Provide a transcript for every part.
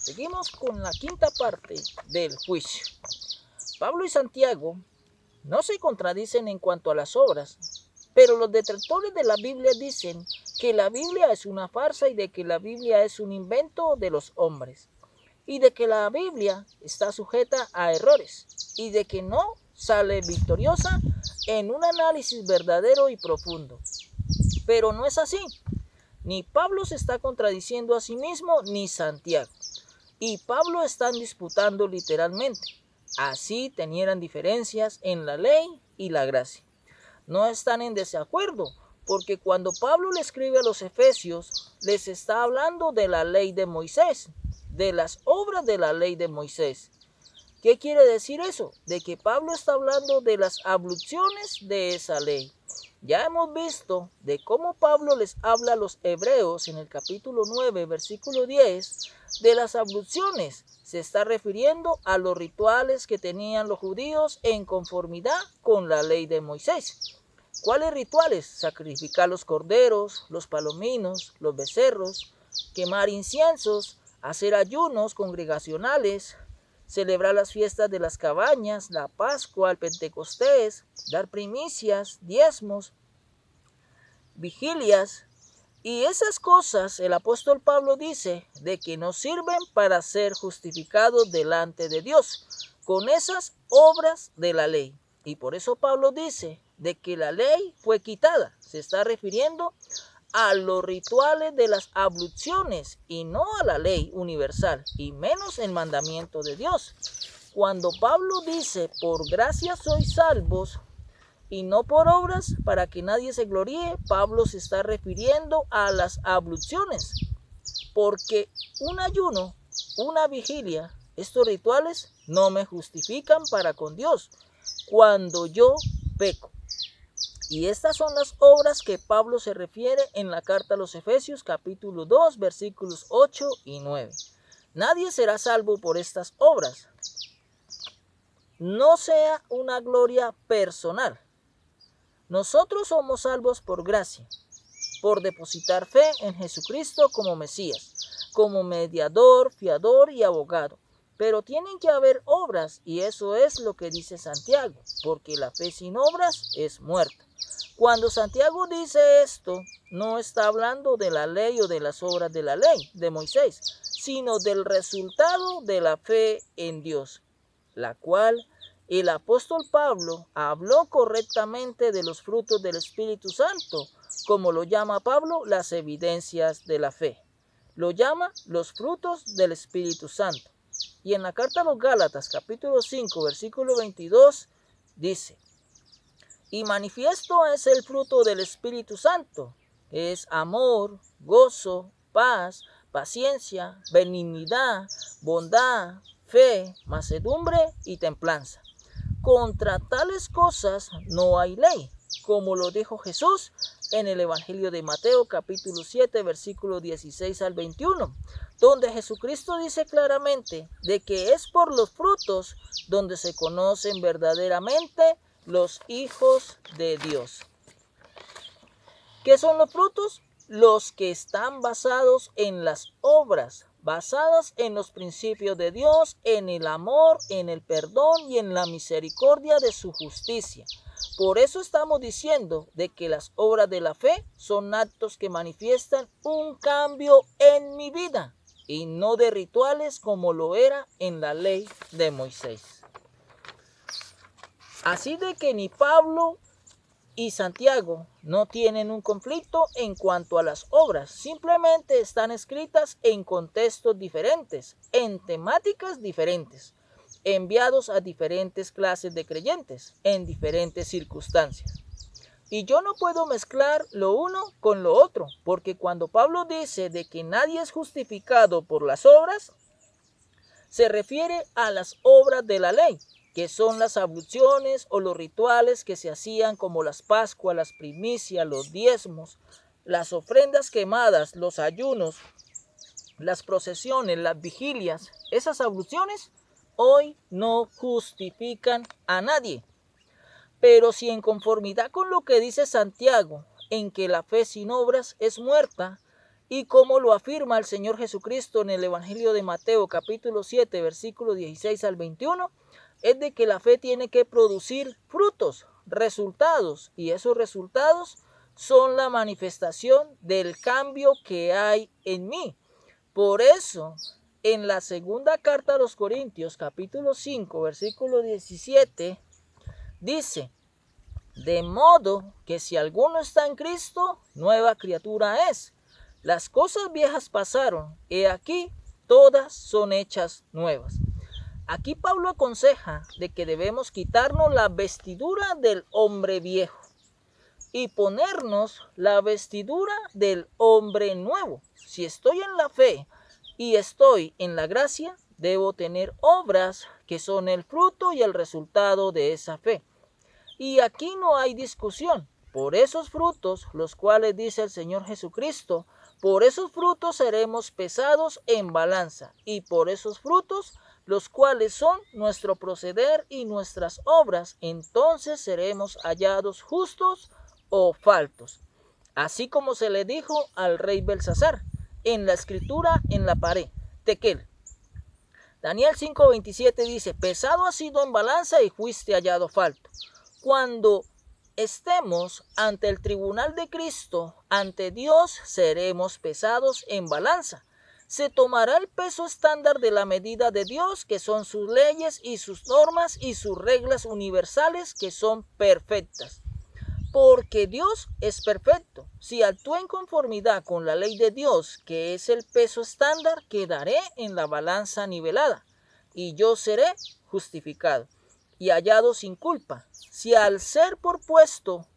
Seguimos con la quinta parte del juicio. Pablo y Santiago no se contradicen en cuanto a las obras, pero los detractores de la Biblia dicen que la Biblia es una farsa y de que la Biblia es un invento de los hombres, y de que la Biblia está sujeta a errores, y de que no sale victoriosa en un análisis verdadero y profundo. Pero no es así. Ni Pablo se está contradiciendo a sí mismo, ni Santiago. Y Pablo están disputando literalmente. Así tenieran diferencias en la ley y la gracia. No están en desacuerdo, porque cuando Pablo le escribe a los efesios, les está hablando de la ley de Moisés, de las obras de la ley de Moisés. ¿Qué quiere decir eso? De que Pablo está hablando de las abluciones de esa ley. Ya hemos visto de cómo Pablo les habla a los hebreos en el capítulo 9, versículo 10, de las abluciones. Se está refiriendo a los rituales que tenían los judíos en conformidad con la ley de Moisés. ¿Cuáles rituales? Sacrificar los corderos, los palominos, los becerros, quemar inciensos, hacer ayunos congregacionales, celebrar las fiestas de las cabañas, la Pascua, el Pentecostés, dar primicias, diezmos, vigilias. Y esas cosas el apóstol Pablo dice de que nos sirven para ser justificados delante de Dios con esas obras de la ley. Y por eso Pablo dice de que la ley fue quitada. Se está refiriendo a los rituales de las abluciones y no a la ley universal, y menos el mandamiento de Dios. Cuando Pablo dice, por gracia sois salvos, y no por obras, para que nadie se gloríe, Pablo se está refiriendo a las abluciones, porque un ayuno, una vigilia, estos rituales no me justifican para con Dios cuando yo peco. Y estas son las obras que Pablo se refiere en la carta a los Efesios capítulo 2 versículos 8 y 9. Nadie será salvo por estas obras. No sea una gloria personal. Nosotros somos salvos por gracia, por depositar fe en Jesucristo como Mesías, como mediador, fiador y abogado. Pero tienen que haber obras, y eso es lo que dice Santiago, porque la fe sin obras es muerta. Cuando Santiago dice esto, no está hablando de la ley o de las obras de la ley de Moisés, sino del resultado de la fe en Dios, la cual el apóstol Pablo habló correctamente de los frutos del Espíritu Santo, como lo llama Pablo, las evidencias de la fe. Lo llama los frutos del Espíritu Santo. Y en la carta a los Gálatas, capítulo 5, versículo 22, dice: y manifiesto es el fruto del Espíritu Santo, que es amor, gozo, paz, paciencia, benignidad, bondad, fe, mansedumbre y templanza. Contra tales cosas no hay ley, como lo dijo Jesús en el Evangelio de Mateo capítulo 7, versículo 16 al 21, donde Jesucristo dice claramente de que es por los frutos donde se conocen verdaderamente los hijos de Dios. ¿Qué son los frutos? Los que están basados en las obras, basadas en los principios de Dios, en el amor, en el perdón y en la misericordia de su justicia. Por eso estamos diciendo de que las obras de la fe son actos que manifiestan un cambio en mi vida y no de rituales como lo era en la ley de Moisés. Así de que ni Pablo y Santiago no tienen un conflicto en cuanto a las obras, simplemente están escritas en contextos diferentes, en temáticas diferentes, enviados a diferentes clases de creyentes, en diferentes circunstancias. Y yo no puedo mezclar lo uno con lo otro, porque cuando Pablo dice de que nadie es justificado por las obras, se refiere a las obras de la ley, que son las abluciones o los rituales que se hacían como las Pascuas, las primicias, los diezmos, las ofrendas quemadas, los ayunos, las procesiones, las vigilias. Esas abluciones hoy no justifican a nadie. Pero si en conformidad con lo que dice Santiago, en que la fe sin obras es muerta, Y como lo afirma el Señor Jesucristo en el Evangelio de Mateo capítulo 7, versículos 16 al 21, es de que la fe tiene que producir frutos, resultados, y esos resultados son la manifestación del cambio que hay en mí. Por eso, en la segunda carta a los Corintios, capítulo 5, versículo 17, dice: de modo que si alguno está en Cristo, nueva criatura es. Las cosas viejas pasaron, he aquí, todas son hechas nuevas. Aquí Pablo aconseja de que debemos quitarnos la vestidura del hombre viejo y ponernos la vestidura del hombre nuevo. Si estoy en la fe y estoy en la gracia, debo tener obras que son el fruto y el resultado de esa fe. Y aquí no hay discusión. Por esos frutos, los cuales dice el Señor Jesucristo, por esos frutos seremos pesados en balanza, y por esos frutos, los cuales son nuestro proceder y nuestras obras, entonces seremos hallados justos o faltos. Así como se le dijo al rey Belsasar, en la escritura en la pared, Tequel. Daniel 5:27 dice: pesado has sido en balanza y fuiste hallado falto. Cuando estemos ante el tribunal de Cristo, ante Dios, seremos pesados en balanza. Se tomará el peso estándar de la medida de Dios, que son sus leyes y sus normas y sus reglas universales, que son perfectas. Porque Dios es perfecto. Si actúo en conformidad con la ley de Dios, que es el peso estándar, quedaré en la balanza nivelada, y yo seré justificado y hallado sin culpa. Si al ser propuesto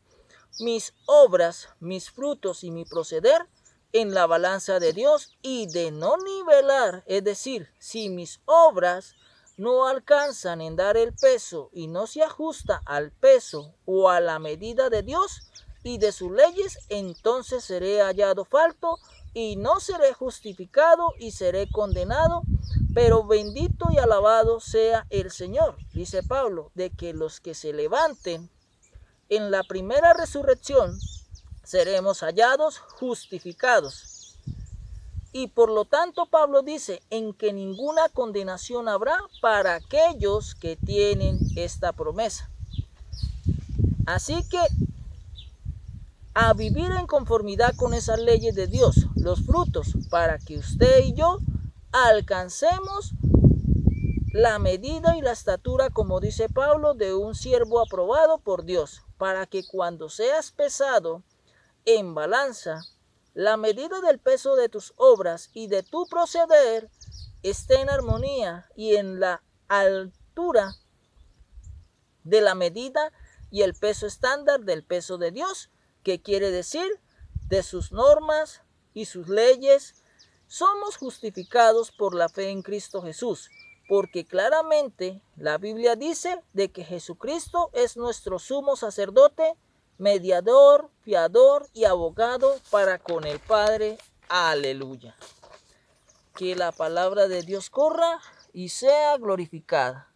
mis obras, mis frutos y mi proceder en la balanza de Dios y de no nivelar, es decir, si mis obras no alcanzan en dar el peso y no se ajusta al peso o a la medida de Dios y de sus leyes, entonces seré hallado falto y no seré justificado y seré condenado. Pero bendito y alabado sea el Señor, dice Pablo, de que los que se levanten en la primera resurrección seremos hallados justificados. Y por lo tanto Pablo dice, en que ninguna condenación habrá para aquellos que tienen esta promesa. Así que a vivir en conformidad con esas leyes de Dios, los frutos, para que usted y yo alcancemos la medida y la estatura, como dice Pablo, de un siervo aprobado por Dios, para que cuando seas pesado en balanza, la medida del peso de tus obras y de tu proceder esté en armonía y en la altura de la medida y el peso estándar del peso de Dios, que quiere decir de sus normas y sus leyes. Somos justificados por la fe en Cristo Jesús, porque claramente la Biblia dice de que Jesucristo es nuestro sumo sacerdote, mediador, fiador y abogado para con el Padre. Aleluya. Que la palabra de Dios corra y sea glorificada.